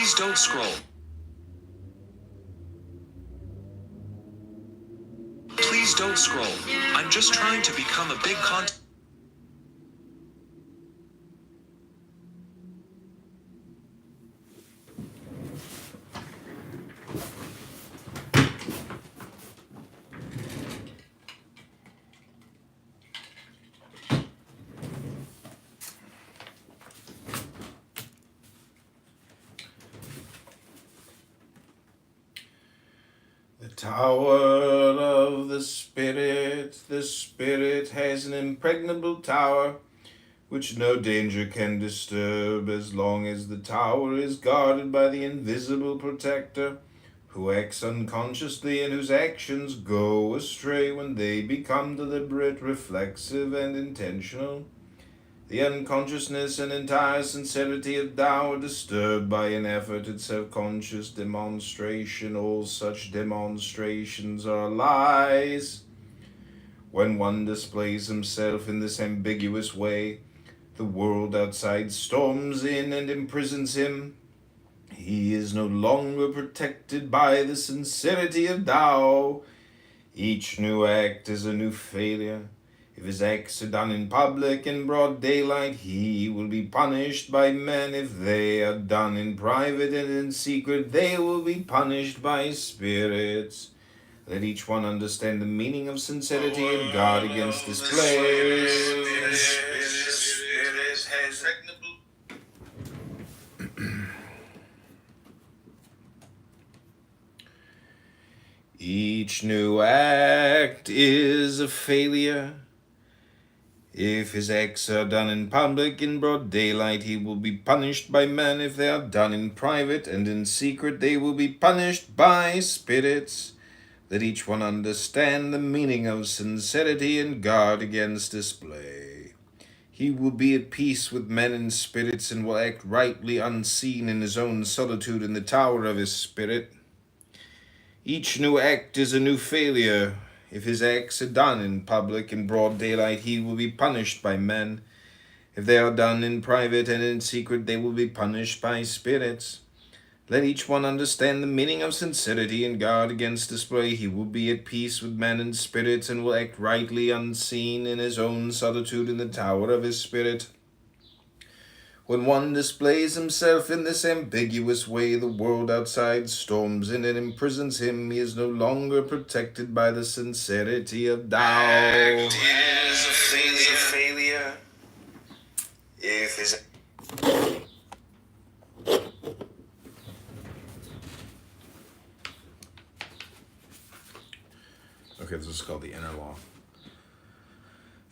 Please don't scroll. Please don't scroll. I'm just trying to become a big content. The tower of the Spirit has an impregnable tower, which no danger can disturb as long as the tower is guarded by the invisible protector, who acts unconsciously and whose actions go astray when they become deliberate, reflexive, and intentional. The unconsciousness and entire sincerity of Tao are disturbed by an effort at self-conscious demonstration. All such demonstrations are lies. When one displays himself in this ambiguous way, the world outside storms in and imprisons him. He is no longer protected by the sincerity of Tao. Each new act is a new failure. If his acts are done in public in broad daylight, he will be punished by men. If they are done in private and in secret, they will be punished by spirits. Let each one understand the meaning of sincerity and guard against display. Each new act is a failure. If his acts are done in public in broad daylight, he will be punished by men. If they are done in private and in secret, they will be punished by spirits. Let each one understand the meaning of sincerity and guard against display. He will be at peace with men and spirits and will act rightly unseen in his own solitude in the tower of his spirit. Each new act is a new failure. If his acts are done in public in broad daylight, he will be punished by men. If they are done in private and in secret, they will be punished by spirits. Let each one understand the meaning of sincerity and guard against display. He will be at peace with men and spirits and will act rightly unseen in his own solitude in the tower of his spirit. When one displays himself in this ambiguous way, the world outside storms in and imprisons him. He is no longer protected by the sincerity of Tao. Act is a failure. If his Okay, this is called the inner law.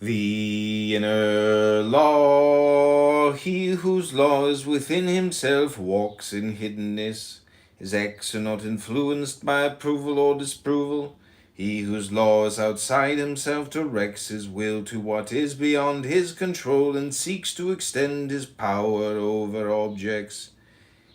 The inner law, he whose law is within himself walks in hiddenness. His acts are not influenced by approval or disapproval. He whose law is outside himself directs his will to what is beyond his control and seeks to extend his power over objects.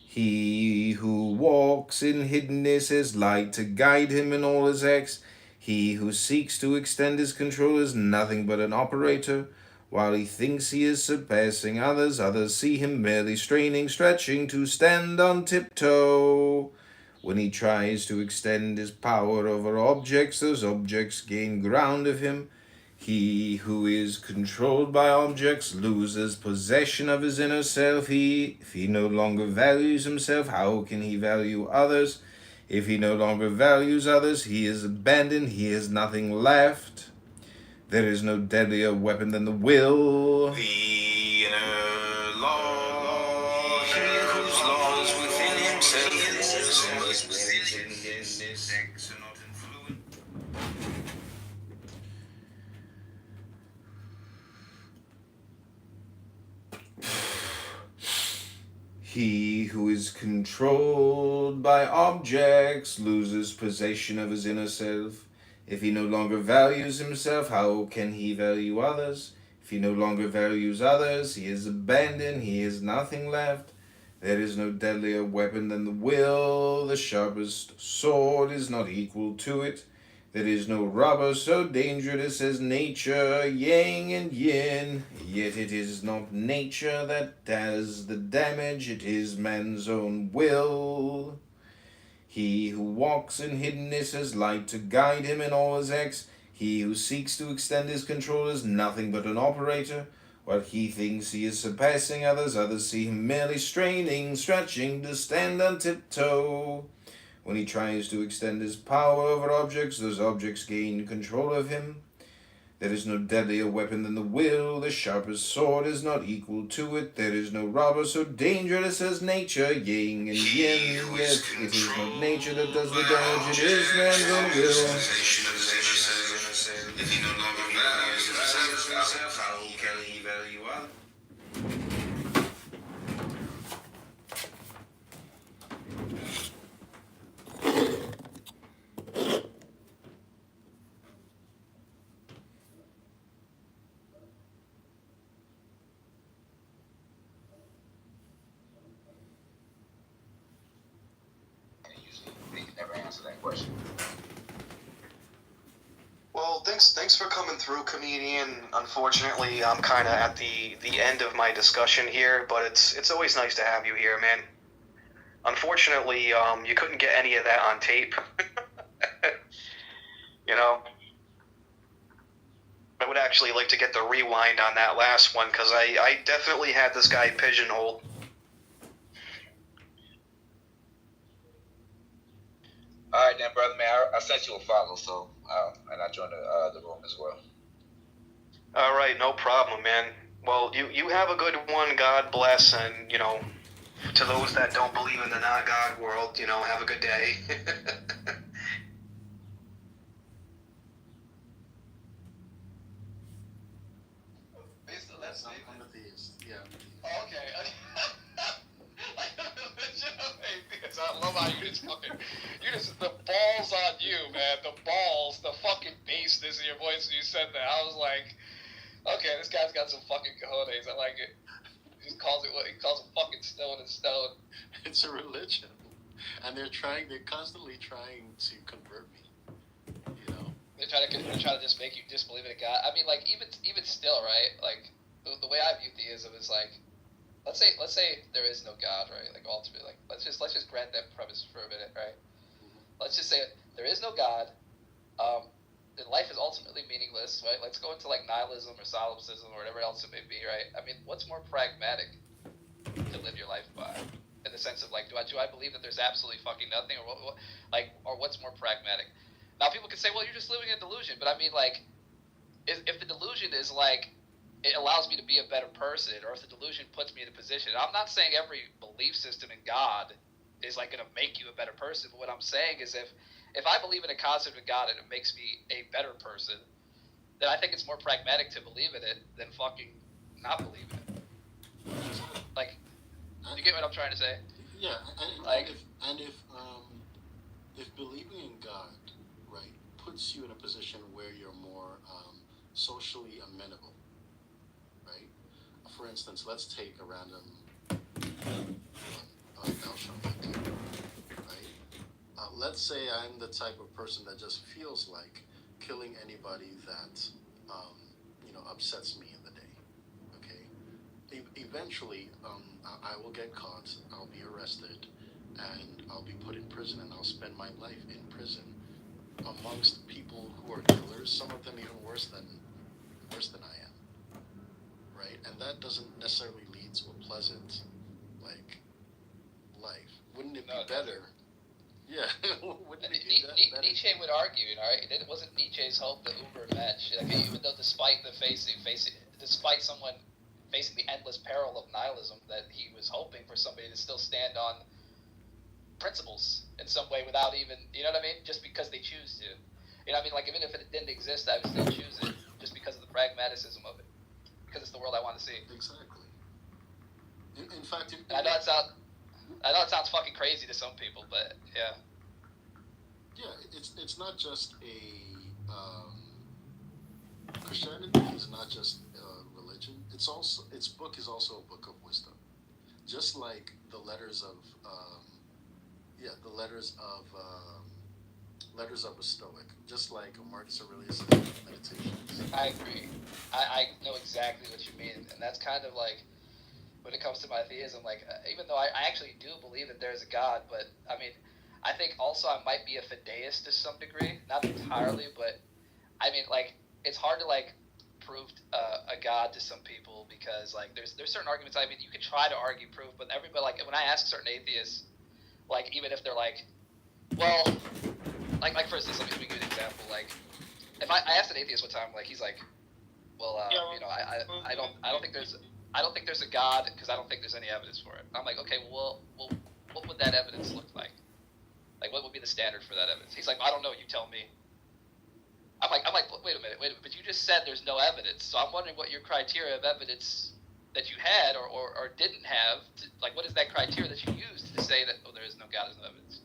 He who walks in hiddenness has light to guide him in all his acts. He who seeks to extend his control is nothing but an operator. While he thinks he is surpassing others, others see him merely straining, stretching to stand on tiptoe. When he tries to extend his power over objects, those objects gain ground of him. He who is controlled by objects loses possession of his inner self. If he no longer values himself, how can he value others? If he no longer values others, he is abandoned, he has nothing left. There is no deadlier weapon than the will. The inner law, he whose law is within himself walks in hiddenness. Acts are not influenced. He who is controlled by objects loses possession of his inner self. If he no longer values himself, how can he value others? If he no longer values others, he is abandoned, he has nothing left. There is no deadlier weapon than the will. The sharpest sword is not equal to it. There is no robber so dangerous as nature, yang and yin. Yet it is not nature that does the damage, it is man's own will. He who walks in hiddenness has light to guide him in all his acts. He who seeks to extend his control is nothing but an operator. While he thinks he is surpassing others, others see him merely straining, stretching to stand on tiptoe. When he tries to extend his power over objects, those objects gain control of him. There is no deadlier weapon than the will. The sharpest sword is not equal to it. There is no robber so dangerous as nature, yang and yin. Yet it is not nature that does the damage, it is man's own will. If he no longer values himself, how can he value others? They can never answer that question. Well, thanks for coming through, comedian. Unfortunately, I'm kind of at the end of my discussion here, but it's always nice to have you here, man. Unfortunately, you couldn't get any of that on tape. You know, I would actually like to get the rewind on that last one because I definitely had this guy pigeonholed. All right, then, brother, man. I sent you a follow, so and I joined the room as well. All right, no problem, man. Well, you have a good one. God bless, and to those that don't believe in the not God world, have a good day. I'm a theist. Yeah. Oh, okay. Because I love how the balls on you, man. The balls, the fucking bassness in your voice when you said that. I was like, okay, this guy's got some fucking cojones. I like it. He calls it fucking stone and stone. It's a religion, and they're constantly trying to convert me. They're trying to just make you disbelieve in a God. I mean, like even still, right? Like the way I view theism is like, let's say there is no God, right? Like ultimately, like let's just grant that premise for a minute, right? Let's just say there is no God. Then life is ultimately meaningless, right? Let's go into like nihilism or solipsism or whatever else it may be, right? I mean, what's more pragmatic to live your life by? In the sense of like, do I believe that there's absolutely fucking nothing, or or what's more pragmatic? Now people can say, well, you're just living in a delusion, but I mean, like, if the delusion is like, it allows me to be a better person, or if the delusion puts me in a position, and I'm not saying every belief system in God is like going to make you a better person, but what I'm saying is if I believe in a concept of God and it makes me a better person, then I think it's more pragmatic to believe in it than fucking not believe in it. Like, you get what I'm trying to say? Yeah, and if believing in God, right, puts you in a position where you're more socially amenable, right? For instance, let's take a random thou shalt not kill, right? Let's say I'm the type of person that just feels like killing anybody that upsets me in the day. Okay, eventually I will get caught. I'll be arrested, and I'll be put in prison, and I'll spend my life in prison amongst people who are killers. Some of them even worse than I am. Right, and that doesn't necessarily lead to a pleasant life. Wouldn't it be better? Yeah, wouldn't it be better? Nietzsche would argue, right? It wasn't Nietzsche's hope that Uber match. Like, even though despite someone facing the endless peril of nihilism, that he was hoping for somebody to still stand on principles in some way without even, you know what I mean? Just because they choose to. You know what I mean? Like, even if it didn't exist, I would still choose it just because of the pragmaticism of it. Because it's the world I want to see. Exactly. In fact, I know it sounds fucking crazy to some people, but yeah. Yeah, it's not just a Christianity is not just a religion. Its book is also a book of wisdom, just like the letters of Letters of a Stoic, just like Marcus Aurelius' Meditations. I agree. I know exactly what you mean, and that's kind of like when it comes to my theism. Like, even though I actually do believe that there's a God, but I mean, I think also I might be a fideist to some degree, not entirely, but I mean, like, it's hard to like prove a God to some people because like there's certain arguments. I mean, you could try to argue proof, but everybody, like, when I ask certain atheists, like, even if they're like, well, like for instance, let me give you an example. Like, if I asked an atheist one time, like, he's like, well, you know, I don't think there's a God because I don't think there's any evidence for it. I'm like, okay, well, what would that evidence look like? Like, what would be the standard for that evidence? He's like, I don't know. You tell me. I'm like, wait a minute, but you just said there's no evidence. So I'm wondering what your criteria of evidence that you had or didn't have. Like, what is that criteria that you used to say that, oh, there is no God, there's no evidence?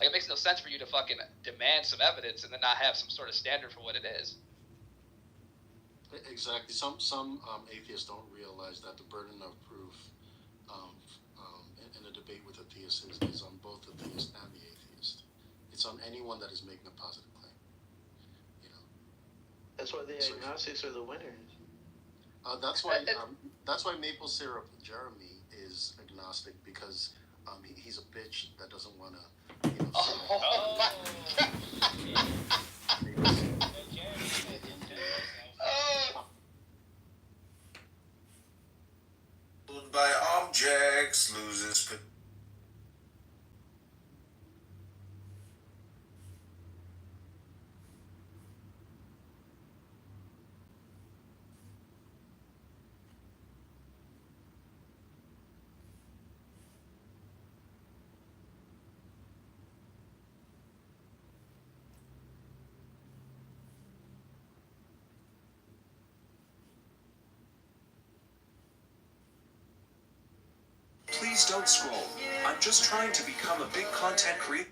Like, it makes no sense for you to fucking demand some evidence and then not have some sort of standard for what it is. Exactly. Some atheists don't realize that the burden of proof in a debate with a theist is on both the theist and the atheist. It's on anyone that is making a positive claim. You know. That's why the agnostics are the winners. That's why Maple Syrup Jeremy is agnostic, because he's a bitch that doesn't want to. You know, Oh my God. By objects loses. Please don't scroll. I'm just trying to become a big content creator.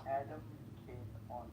Adam came on